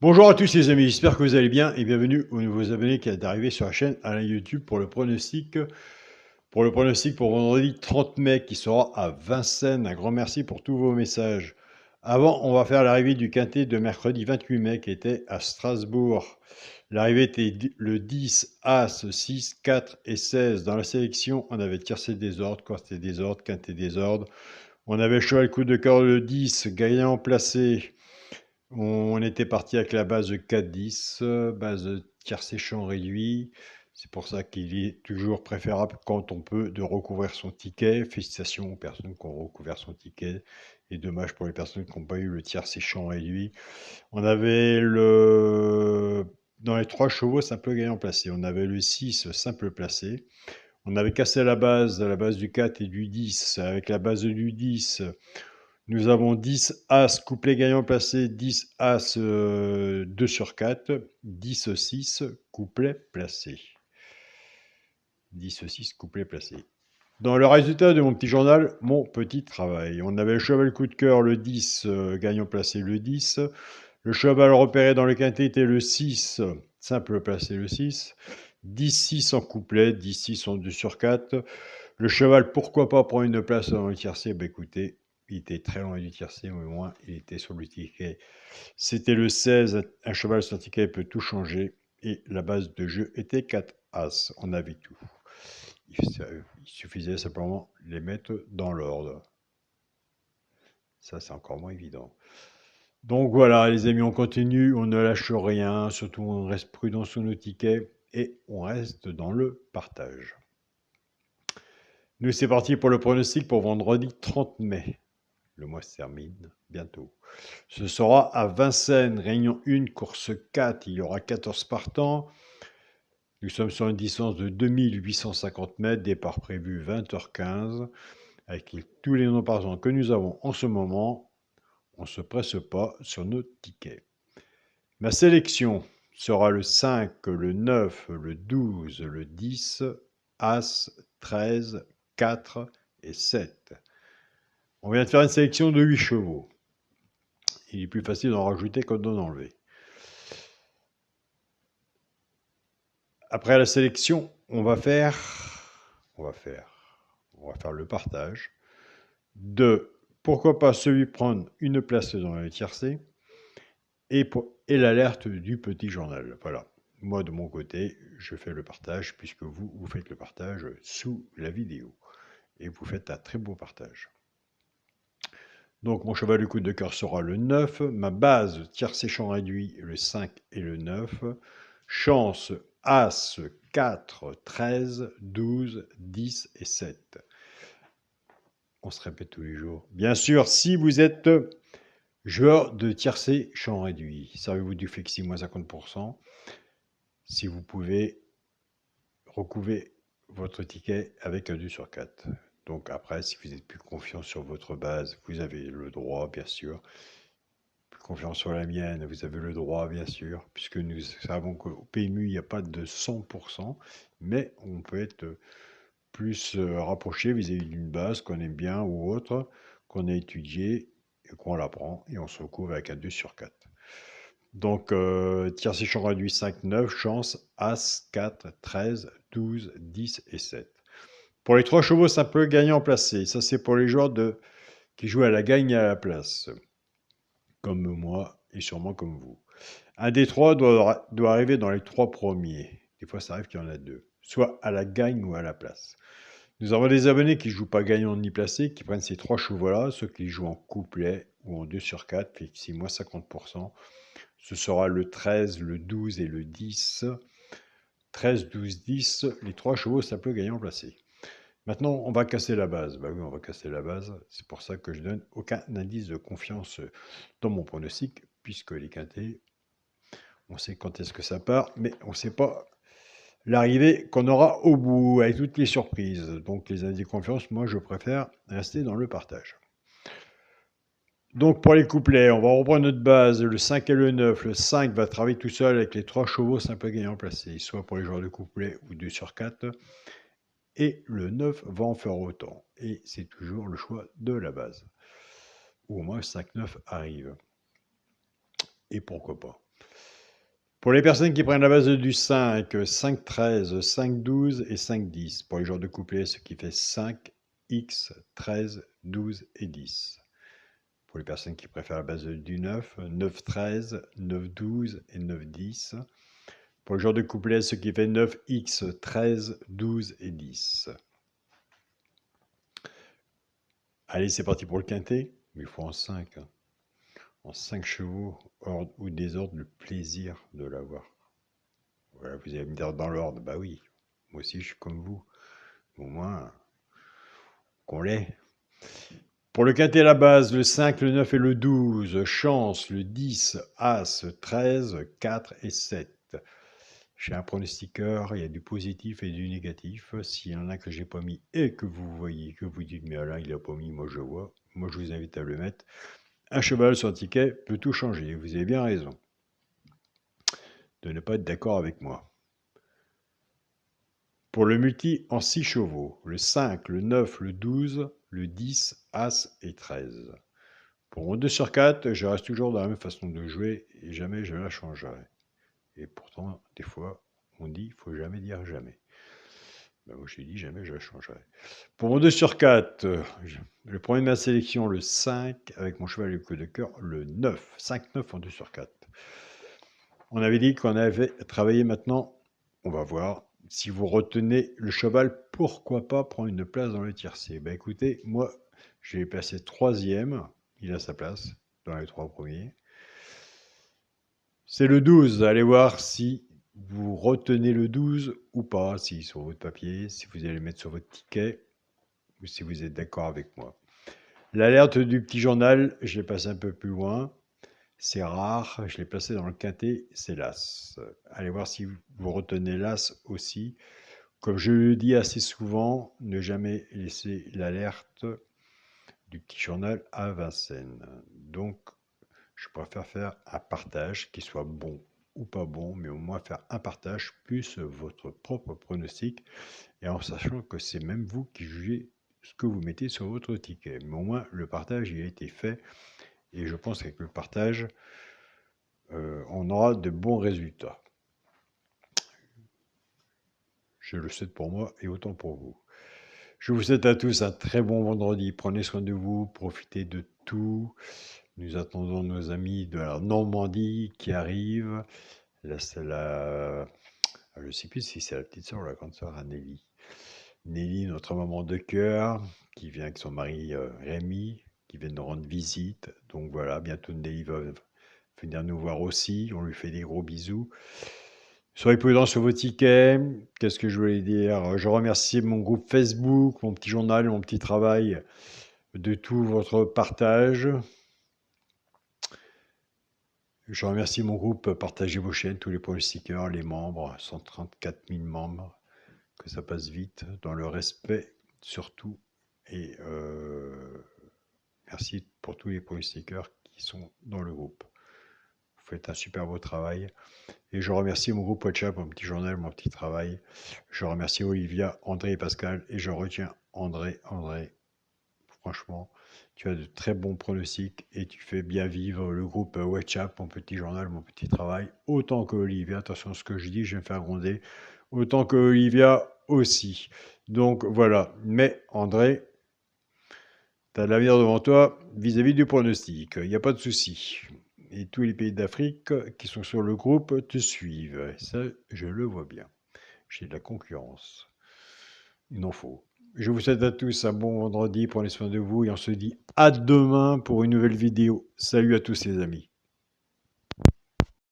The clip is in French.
Bonjour à tous les amis, j'espère que vous allez bien et bienvenue aux nouveaux abonnés qui est arrivé sur la chaîne Alain YouTube pour le pronostic pour vendredi 30 mai qui sera à Vincennes. Un grand merci pour tous vos messages. Avant, on va faire l'arrivée du quintet de mercredi 28 mai qui était à Strasbourg. L'arrivée était le 10, As, 6, 4 et 16. Dans la sélection, on avait tiercé désordre, quartier désordre, quintet désordre. On avait cheval coup de cœur le 10, gagnant placé. On était parti avec la base de 4-10, base tiercé champ réduit. C'est pour ça qu'il est toujours préférable quand on peut de recouvrir son ticket. Félicitations aux personnes qui ont recouvert son ticket. Et dommage pour les personnes qui n'ont pas eu le tiercé champ réduit. On avait dans les 3 chevaux simple gagnant placé. On avait le 6 simple placé. On avait cassé la base du 4 et du 10. Avec la base du 10, nous avons 10 As, couplet gagnant placé, 10 As 2 sur 4, 10 6, couplet placé. 10 6, couplet placé. Dans le résultat de mon petit journal, mon petit travail. On avait le cheval coup de cœur, le 10, gagnant placé, le 10. Le cheval repéré dans le quintet était le 6, simple placé, le 6. 10 6 en couplet, 10 6 en 2 sur 4. Le cheval, pourquoi pas prendre une place dans le tiercé? Bah écoutez, il était très loin du tiercé, mais au moins il était sur le ticket. C'était le 16, un cheval sur ticket peut tout changer. Et la base de jeu était 4 As, on avait tout. Il suffisait simplement de les mettre dans l'ordre. Ça, c'est encore moins évident. Donc voilà, les amis, on continue, on ne lâche rien, surtout on reste prudent sur nos tickets et on reste dans le partage. Nous, c'est parti pour le pronostic pour vendredi 30 mai. Le mois se termine bientôt. Ce sera à Vincennes, réunion 1, course 4. Il y aura 14 partants. Nous sommes sur une distance de 2850 mètres, départ prévu 20h15. Avec tous les noms partants que nous avons en ce moment, on ne se presse pas sur nos tickets. Ma sélection sera le 5, le 9, le 12, le 10, As, 13, 4 et 7. On vient de faire une sélection de 8 chevaux. Il est plus facile d'en rajouter que d'en enlever. Après la sélection, on va faire le partage de pourquoi pas celui prendre une place dans le tiercé et l'alerte du petit journal. Voilà. Moi, de mon côté, je fais le partage puisque vous faites le partage sous la vidéo. Et vous faites un très beau partage. Donc, mon cheval du coup de cœur sera le 9. Ma base tiercé champ réduit, le 5 et le 9. Chance, As, 4, 13, 12, 10 et 7. On se répète tous les jours. Bien sûr, si vous êtes joueur de tiercé champ réduit, servez-vous du flexi moins 50%. Si vous pouvez, recouvrir votre ticket avec un 2 sur 4. Donc après, si vous êtes plus confiant sur votre base, vous avez le droit, bien sûr. Plus confiant sur la mienne, vous avez le droit, bien sûr, puisque nous savons qu'au PMU, il n'y a pas de 100%, mais on peut être plus rapproché vis-à-vis d'une base qu'on aime bien ou autre, qu'on a étudié et qu'on la prend, et on se recouvre avec un 2 sur 4. Donc, tiercé champ réduit 5, 9, chance, As, 4, 13, 12, 10 et 7. Pour les 3 chevaux, c'est un peu gagnant placé. Ça, c'est pour les joueurs qui jouent à la gagne et à la place. Comme moi et sûrement comme vous. Un des 3 doit arriver dans les 3 premiers. Des fois, ça arrive qu'il y en a 2. Soit à la gagne ou à la place. Nous avons des abonnés qui ne jouent pas gagnant ni placé, qui prennent ces 3 chevaux-là. Ceux qui jouent en couplet ou en 2 sur 4, fixez moins 50%. Ce sera le 13, le 12 et le 10. 13, 12, 10, les 3 chevaux simples gagnants placés. Maintenant, on va casser la base. Bah oui, on va casser la base. C'est pour ça que je donne aucun indice de confiance dans mon pronostic, puisque les quintés, on sait quand est-ce que ça part, mais on ne sait pas l'arrivée qu'on aura au bout, avec toutes les surprises. Donc les indices de confiance, moi, je préfère rester dans le partage. Donc pour les couplets, on va reprendre notre base, le 5 et le 9. Le 5 va travailler tout seul avec les 3 chevaux simples gagnants placés, soit pour les joueurs de couplet ou 2 sur 4. Et le 9 va en faire autant. Et c'est toujours le choix de la base. Ou au moins 5-9 arrive. Et pourquoi pas. Pour les personnes qui prennent la base du 5, 5, 13, 5, 12 et 5, 10. Pour les joueurs de couplet, ce qui fait 5, X, 13, 12 et 10. Pour les personnes qui préfèrent la base du 9, 9, 13, 9, 12 et 9, 10. Pour le joueur de couplet, ce qui fait 9, X, 13, 12 et 10. Allez, c'est parti pour le quintet. Il faut en 5. En 5 chevaux, ordre ou désordre, le plaisir de l'avoir. Voilà, vous allez me dire dans l'ordre. Bah oui, moi aussi je suis comme vous. Au moins, qu'on l'ait. Pour le quintet à la base, le 5, le 9 et le 12. Chance, le 10, As, 13, 4 et 7. Chez un pronostiqueur, il y a du positif et du négatif. S'il y en a que j'ai pas mis et que vous voyez, que vous dites, mais Alain, il a pas mis, moi je vois. Moi je vous invite à le mettre. Un cheval sur un ticket peut tout changer. Vous avez bien raison de ne pas être d'accord avec moi. Pour le multi en 6 chevaux, le 5, le 9, le 12, le 10, As et 13. Pour mon 2 sur 4, je reste toujours dans la même façon de jouer et jamais je la changerai. Et pourtant, des fois, on dit, il ne faut jamais dire jamais. Ben moi, j'ai dit jamais je la changerai. Pour mon 2 sur 4, le premier de ma sélection, le 5, avec mon cheval et le coup de cœur, le 9. 5-9 en 2 sur 4. On avait dit qu'on avait travaillé maintenant, on va voir. Si vous retenez le cheval, pourquoi pas prendre une place dans le tiercé? Ben écoutez, moi, je l'ai placé 3e. Il a sa place dans les 3 premiers. C'est le 12. Allez voir si vous retenez le 12 ou pas, si sur votre papier, si vous allez le mettre sur votre ticket, ou si vous êtes d'accord avec moi. L'alerte du petit journal, je l'ai passé un peu plus loin. C'est rare, je l'ai placé dans le quintet, c'est l'As. Allez voir si vous retenez l'As aussi. Comme je le dis assez souvent, ne jamais laisser l'alerte du petit journal à Vincennes. Donc, je préfère faire un partage qui soit bon ou pas bon, mais au moins faire un partage plus votre propre pronostic et en sachant que c'est même vous qui jugez ce que vous mettez sur votre ticket. Mais au moins, le partage il a été fait et je pense qu'avec le partage, on aura de bons résultats. Je le souhaite pour moi et autant pour vous. Je vous souhaite à tous un très bon vendredi. Prenez soin de vous, profitez de tout. Nous attendons nos amis de la Normandie qui arrivent. Là, c'est la... Je ne sais plus si c'est la petite soeur ou la grande soeur à Nelly. Nelly, notre maman de cœur, qui vient avec son mari Rémi, qui vient nous rendre visite. Donc voilà, bientôt Nelly va venir nous voir aussi. On lui fait des gros bisous. Soyez prudents sur vos tickets. Qu'est-ce que je voulais dire? Je remercie mon groupe Facebook, mon petit journal, mon petit travail de tout votre partage. Je remercie mon groupe Partagez vos chaînes, tous les pronostiqueurs, les membres, 134 000 membres. Que ça passe vite, dans le respect surtout. Et merci pour tous les pronostiqueurs qui sont dans le groupe. Vous faites un super beau travail. Et je remercie mon groupe WhatsApp, mon petit journal, mon petit travail. Je remercie Olivia, André et Pascal. Et je retiens André. André, franchement, tu as de très bons pronostics et tu fais bien vivre le groupe WhatsApp, mon petit journal, mon petit travail, autant que Olivia. Attention à ce que je dis, je vais me faire gronder. Autant que Olivia aussi. Donc voilà. Mais André, tu as l'avenir devant toi vis-à-vis du pronostic. Il n'y a pas de souci. Et tous les pays d'Afrique qui sont sur le groupe te suivent. Ça, je le vois bien. J'ai de la concurrence. Il en faut. Je vous souhaite à tous un bon vendredi. Prenez soin de vous et on se dit à demain pour une nouvelle vidéo. Salut à tous les amis.